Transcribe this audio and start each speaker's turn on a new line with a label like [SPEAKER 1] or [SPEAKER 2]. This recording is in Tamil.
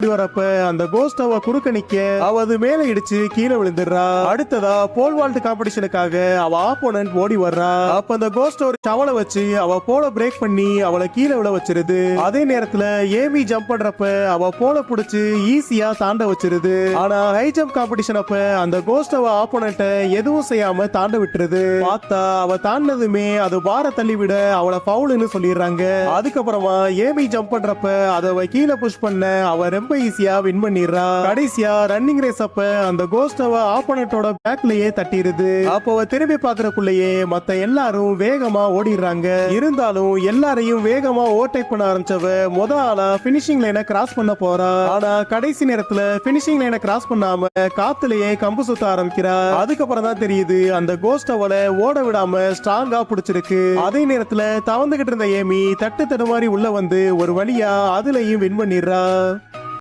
[SPEAKER 1] வரப்ப அந்த கோஸ்ட் அவ குறுக்க நிக்க அவ அது மேல இடிச்சு கீழே விழுந்துடுறா. அடுத்ததா போல் வால்ட் காம்படிஷனுக்காக அவ ஆப்போனன்ட் ஓடி வர்றா. அப்ப அந்த கோஸ்ட் ஒரு டவலை வச்சு அவ போல பிரேக் பண்ணி அவளை கீழே விழ வச்சிருது. அதே நேரத்துல ஏமி ஜம்ப் பண்றப்ப அவ போல புடிச்சு ஈஸியா தாண்ட வச்சிருது. ஆனா ஹை ஜம்ப் காம்படிஷன் அப்ப அந்த கோஸ்ட் அவ ஆப்போனன்ட்ட எதுவும் செய்யாம தாண்ட விட்டுருது. பார்த்தா அவ தாண்டதுமே அது பார தள்ளி விட அவளை ஃபவுல்னு சொல்லிடுறாங்க. அதுக்கப்புறமா ஏமி ஜம்ப் பண்றப்ப அதை கீழே புஷ் பண்ண அவ ரொம்ப ஈஸியா வின் பண்ணிடுறா. கடைசியா ரன்னிங் ரேஸ் அப்ப அந்த கோஸ்ட் அவ ஆப்போனன்ட்டோட பேக்லயே தட்டிடுது. அப்போ அவ திரும்பி பாக்குறக்குள்ளேயே மத்த எல்லாரும் வேகமா ஓடிடுறாங்க. இருந்தாலும் எல்லாரையும் வேகமா ஓவர்டேக் பண்ண ஆரம்பிச்சவ ஆளா பினிஷிங் லைனை கிராஸ் பண்ண போறா. ஆனா கடைசி நேரத்துல பினிஷிங் லைனை கிராஸ் பண்ணாம காத்துலயே கம்பு சுத்த ஆரம்பிக்கிறா. அதுக்கப்புறம் தான் தெரியுது அந்த கோஸ்ட் அவளை ஓட விடாம ஸ்ட்ராங்கா பிடிச்சிருக்கு. அதே நேரத்துல தவந்துகிட்டு இருந்த ஏமி தட்டு தடுமாறி உள்ள வந்து ஒரு வழியா அதுலயும் வின் பண்ணிடுறா.